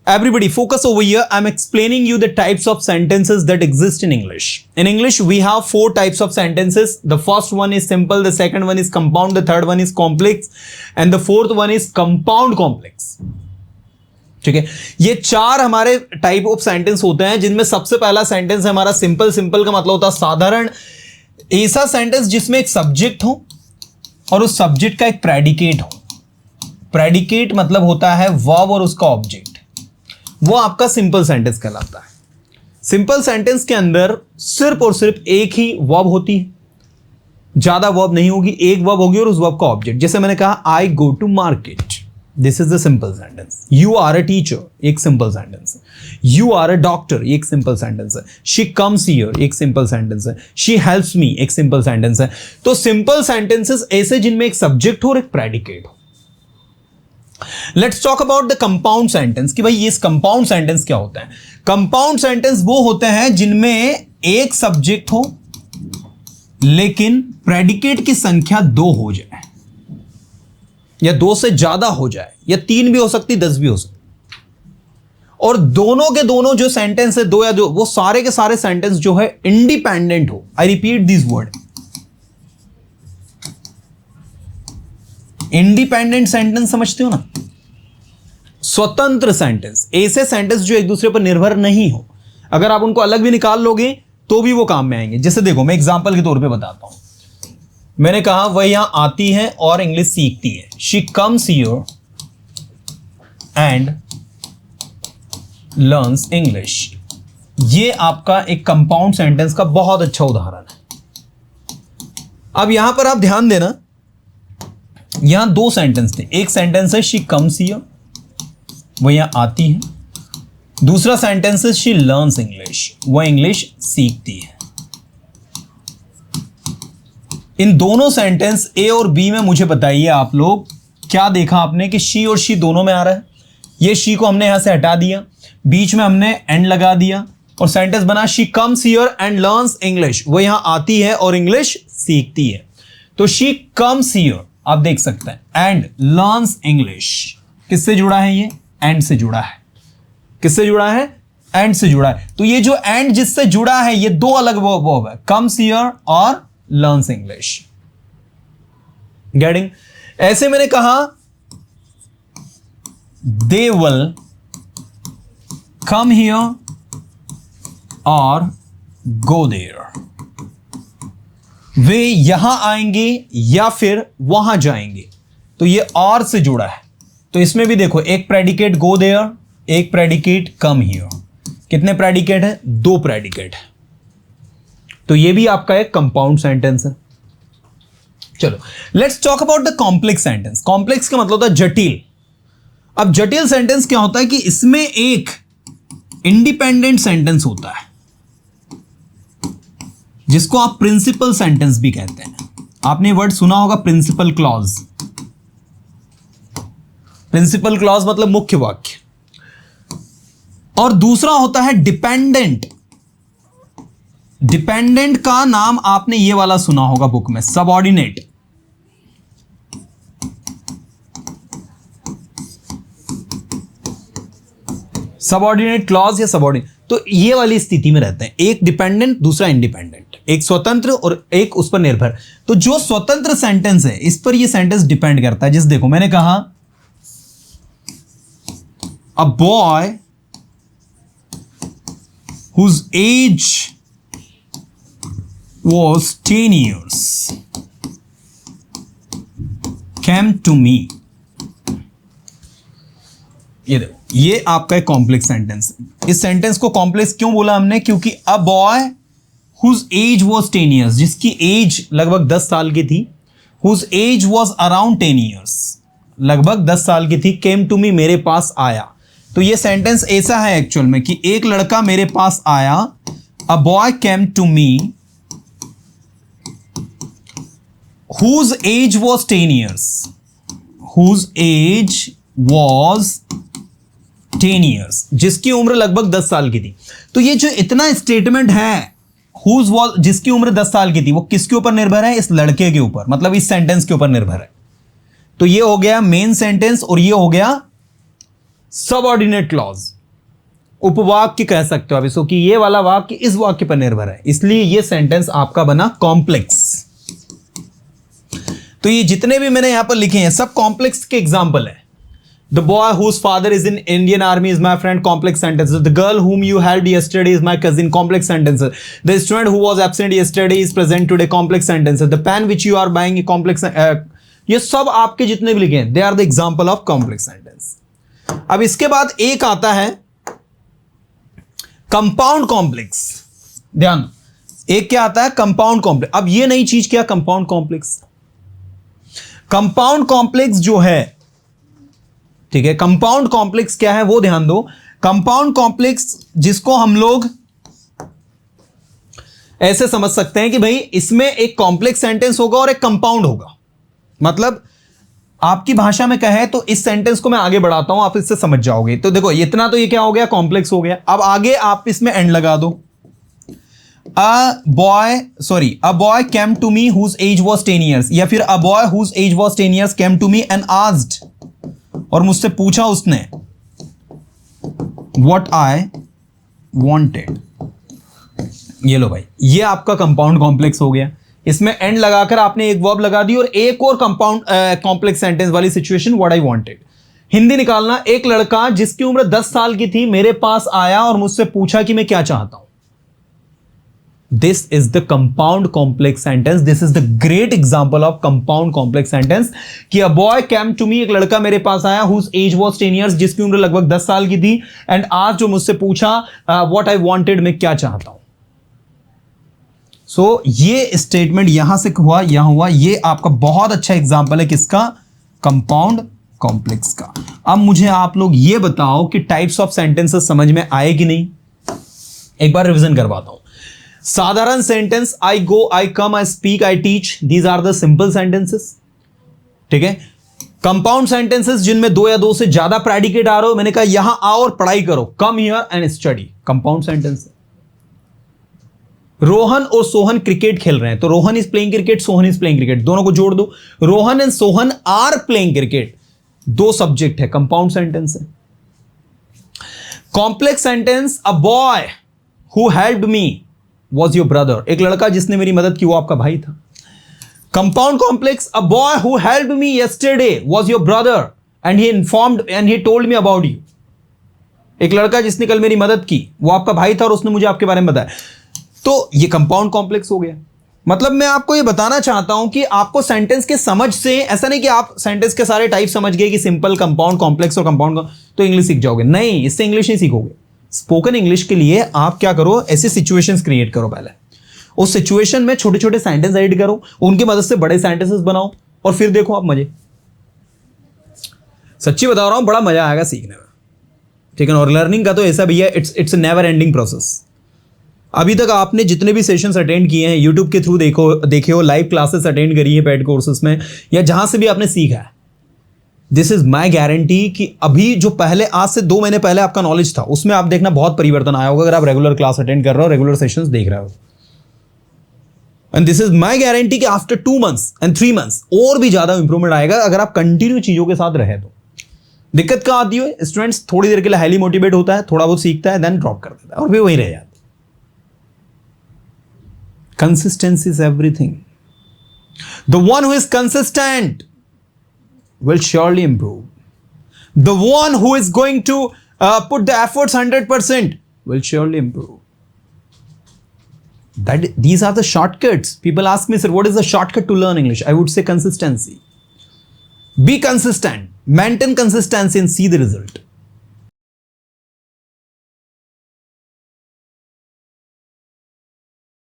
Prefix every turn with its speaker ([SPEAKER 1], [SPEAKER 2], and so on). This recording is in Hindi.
[SPEAKER 1] Everybody focus over here. I'm explaining you the types of sentences that exist in English. In English, we have 4 types of sentences. The first one is simple, the second one is compound, the third one is complex, and the fourth one is compound complex. ठीक है, ये 4 हमारे टाइप ऑफ सेंटेंस होते हैं, जिनमें सबसे पहला सेंटेंस है हमारा सिंपल. सिंपल का मतलब होता है साधारण. ऐसा सेंटेंस जिसमें एक सब्जेक्ट हो और उस सब्जेक्ट का एक प्रेडिकेट हो. प्रेडिकेट मतलब होता है वर्ब और उसका ऑब्जेक्ट. वो आपका सिंपल सेंटेंस कहलाता है. सिंपल सेंटेंस के अंदर सिर्फ और सिर्फ एक ही वर्ब होती है, ज्यादा वर्ब नहीं होगी. एक वर्ब होगी और उस वर्ब का ऑब्जेक्ट. जैसे मैंने कहा I go to market, this is the simple sentence. You are a teacher, एक सिंपल सेंटेंस है. यू आर अ डॉक्टर, एक सिंपल सेंटेंस है. शी कम्स हियर, एक सिंपल सेंटेंस है. शी हेल्प्स मी, एक सिंपल सेंटेंस है. तो सिंपल सेंटेंसेस ऐसे जिनमें एक सब्जेक्ट हो और एक प्रेडिकेट हो. Let's talk about the compound sentence कि भाई ये कंपाउंड सेंटेंस क्या होता है. कंपाउंड सेंटेंस वो होते हैं जिनमें एक सब्जेक्ट हो लेकिन प्रेडिकेट की संख्या 2 हो जाए, या 2 से ज्यादा हो जाए, या 3 भी हो सकती, 10 भी हो सकती. और दोनों के दोनों जो सेंटेंस है 2 या 2, वो सारे के सारे सेंटेंस जो है इंडिपेंडेंट हो. I repeat this word, independent sentence समझते हो ना. स्वतंत्र सेंटेंस, ऐसे सेंटेंस जो एक दूसरे पर निर्भर नहीं हो. अगर आप उनको अलग भी निकाल लोगे तो भी वो काम में आएंगे. जैसे देखो, मैं एग्जांपल के तौर पे बताता हूं. मैंने कहा वह यहां आती है और इंग्लिश सीखती है. She comes here and learns English. ये आपका एक कंपाउंड सेंटेंस का बहुत अच्छा उदाहरण है. अब यहां पर आप ध्यान देना, यहां 2 सेंटेंस थे. एक सेंटेंस है शी कम्स हियर, वो यहां आती है. दूसरा सेंटेंस है शी लर्न्स इंग्लिश, वह इंग्लिश सीखती है. इन दोनों सेंटेंस ए और बी में मुझे बताइए आप लोग क्या देखा आपने कि शी और शी दोनों में आ रहा है. ये शी को हमने यहां से हटा दिया, बीच में हमने एंड लगा दिया और सेंटेंस बना she comes here and learns English. वो यहां आती है और इंग्लिश सीखती है. तो शी कम्स हियर आप देख सकते हैं, एंड लर्न्स इंग्लिश. किससे जुड़ा है? ये एंड से जुड़ा है. किससे जुड़ा है? एंड से जुड़ा है. तो ये जो एंड जिससे जुड़ा है ये 2 अलग वर्ब है, कम्स हियर और लर्न्स इंग्लिश. गेटिंग? ऐसे मैंने कहा दे विल कम हियर और गो देयर. वे यहां आएंगे या फिर वहां जाएंगे. तो ये और से जुड़ा है. तो इसमें भी देखो, एक प्रेडिकेट गो देयर, एक प्रेडिकेट कम हियर. कितने प्रेडिकेट है? 2 प्रेडिकेट है. तो ये भी आपका एक कंपाउंड सेंटेंस है. चलो let's talk about the complex sentence. Complex का मतलब होता है जटिल. अब जटिल सेंटेंस क्या होता है कि इसमें एक इंडिपेंडेंट सेंटेंस होता है जिसको आप प्रिंसिपल सेंटेंस भी कहते हैं. आपने वर्ड सुना होगा प्रिंसिपल क्लॉज. प्रिंसिपल क्लॉज मतलब मुख्य वाक्य. और दूसरा होता है डिपेंडेंट. डिपेंडेंट का नाम आपने ये वाला सुना होगा बुक में, सबऑर्डिनेट. सबऑर्डिनेट क्लॉज या सबऑर्डिनेट. तो ये वाली स्थिति में रहते हैं, एक डिपेंडेंट दूसरा इंडिपेंडेंट, एक स्वतंत्र और एक उस पर निर्भर. तो जो स्वतंत्र सेंटेंस है इस पर ये सेंटेंस डिपेंड करता है. जैसे देखो, मैंने कहा a boy whose age was 10 years came to me. ये देखो, ये आपका एक कॉम्प्लेक्स सेंटेंस. इस सेंटेंस को कॉम्प्लेक्स क्यों बोला हमने? क्योंकि a boy whose age was 10 years, जिसकी एज लगभग 10 साल की थी, whose age was around 10 years, लगभग 10 साल की थी, came to me, मेरे पास आया. तो ये सेंटेंस ऐसा है एक्चुअल में कि एक लड़का मेरे पास आया. A boy came to me whose age was 10 years, whose age was 10 years, जिसकी उम्र लगभग 10 साल की थी. तो ये जो इतना स्टेटमेंट है whose was, जिसकी उम्र 10 साल की थी, वो किसके ऊपर निर्भर है? इस लड़के के ऊपर, मतलब इस सेंटेंस के ऊपर निर्भर है. तो ये हो गया मेन सेंटेंस और ये हो गया सबऑर्डिनेट क्लॉज, उपवाक्य कह सकते हो आप इसको कि ये वाला वाक्य इस वाक्य पर निर्भर है, इसलिए ये सेंटेंस आपका बना कॉम्प्लेक्स। तो ये जितने भी मैंने यहां पर लिखे हैं सब कॉम्प्लेक्स के एग्जाम्पल है। The boy whose father is in Indian army is my friend, complex sentences. The girl whom you helped yesterday is my cousin, complex sentences. The student who was absent yesterday is present today, complex sentences. The pen which you are buying, complex ये सब आपके जितने भी लिखे हैं, they are the example of complex sentence. अब इसके बाद एक आता है कंपाउंड कॉम्प्लेक्स। ध्यान, एक क्या आता है कंपाउंड कॉम्प्लेक्स। अब ये नई चीज क्या कंपाउंड कॉम्प्लेक्स, कंपाउंड कॉम्प्लेक्स जो है, ठीक है, कंपाउंड कॉम्प्लेक्स क्या है वो ध्यान दो। कंपाउंड कॉम्प्लेक्स जिसको हम लोग ऐसे समझ सकते हैं कि भाई इसमें एक कॉम्प्लेक्स सेंटेंस होगा और एक कंपाउंड होगा। मतलब आपकी भाषा में कहे तो इस सेंटेंस को मैं आगे बढ़ाता हूं, आप इससे समझ जाओगे। तो देखो इतना तो ये क्या हो गया, कॉम्प्लेक्स हो गया। अब आगे आप इसमें एंड लगा दो। A boy came to me whose age was 10 years, या फिर a boy whose age was 10 years came to me and asked, और मुझसे पूछा उसने what I wanted। ये लो भाई, ये आपका कंपाउंड कॉम्प्लेक्स हो गया। इसमें एंड लगाकर आपने एक वर्ब लगा दी और एक और कंपाउंड कॉम्प्लेक्स सेंटेंस वाली situation, what I wanted. Hindi निकालना, एक लड़का जिसकी उम्र 10 साल की थी मेरे पास आया और मुझसे पूछा कि मैं क्या चाहता हूं। This is the compound complex sentence, this is the great example of compound complex sentence कि अ बॉय केम टू मी, एक लड़का मेरे पास आया, हुज एज वाज 10 इयर्स, जिसकी उम्र लगभग 10 साल की थी, एंड आज जो मुझसे पूछा व्हाट आई वांटेड, मैं क्या चाहता हूं। सो ये स्टेटमेंट यहां से हुआ, यहां हुआ, ये आपका बहुत अच्छा एग्जांपल है किसका, कंपाउंड कॉम्प्लेक्स का। अब मुझे आप लोग ये बताओ कि टाइप्स ऑफ सेंटेंसेस समझ में आए कि नहीं। एक बार रिवीजन करवाता हूं। साधारण sentence, I go, I come, I speak, I teach, these are the simple sentences, ठीक है। कंपाउंड सेंटेंसेस जिनमें दो या दो से ज्यादा प्रेडिकेट आ रहे हो, मैंने कहा यहां आओ और पढ़ाई करो, come here and study, compound sentence. Rohan और सोहन क्रिकेट खेल रहे हैं, तो Rohan is playing cricket, Sohan is playing cricket, दोनों को जोड़ दो, Rohan and Sohan are playing cricket, दो सब्जेक्ट है, कंपाउंड सेंटेंस है। Complex sentence, a boy who helped me was your brother, एक लड़का जिसने मेरी मदद की वो आपका भाई था। Compound complex, a boy who helped me yesterday was your brother and he told me about you, एक लड़का जिसने कल मेरी मदद की वो आपका भाई था और उसने मुझे आपके बारे में बताया। तो ये कंपाउंड कॉम्प्लेक्स हो गया। मतलब मैं आपको ये बताना चाहता हूं कि आपको सेंटेंस के समझ से, ऐसा नहीं कि आप सेंटेंस के सारे टाइप समझ गए कि सिंपल, कंपाउंड, कॉम्प्लेक्स और कंपाउंड तो इंग्लिश सीख जाओगे, नहीं, इससे इंग्लिश नहीं सीखोगे। स्पोकन इंग्लिश के लिए आप क्या करो, ऐसे सिचुएशंस क्रिएट करो, पहले उस सिचुएशन में छोटे छोटे सेंटेंस एडिट करो, उनकी मदद से बड़े सेंटेंसेस बनाओ और फिर देखो आप मजे। सच्ची बता रहा हूं, बड़ा मजा आएगा सीखने में, ठीक है। और लर्निंग का तो ऐसा भी है, इट्स नेवर एंडिंग प्रोसेस। अभी तक आपने जितने भी सेशंस अटेंड किए हैं, यूट्यूब के थ्रू देखे हो, लाइव क्लासेस अटेंड करी है पेड कोर्सेज में, या जहां से भी आपने सीखा है, दिस इज माई गारंटी कि अभी जो पहले, आज से 2 महीने पहले आपका नॉलेज था, उसमें आप देखना बहुत परिवर्तन आया होगा अगर आप रेगुलर क्लास अटेंड कर रहे हो, रेगुलर सेशंस देख रहे हो। And this is my guarantee कि आफ्टर 2 मंथ्स एंड 3 मंथ्स और भी ज्यादा इंप्रूवमेंट आएगा अगर आप कंटिन्यू चीजों के साथ रहे तो। दिक्कत क्या आती है, स्टूडेंट्स थोड़ी देर के लिए हाईली मोटिवेट होता है, थोड़ा बहुत सीखता है, देन ड्रॉप कर देता है और भी वहीं रह जाता है। Consistency is everything. The one who is consistent will surely improve. The one who is going to put the efforts 100% will surely improve. These are the shortcuts. People ask me, sir, what is the shortcut to learn English? I would say consistency. Be consistent, maintain consistency and see the result.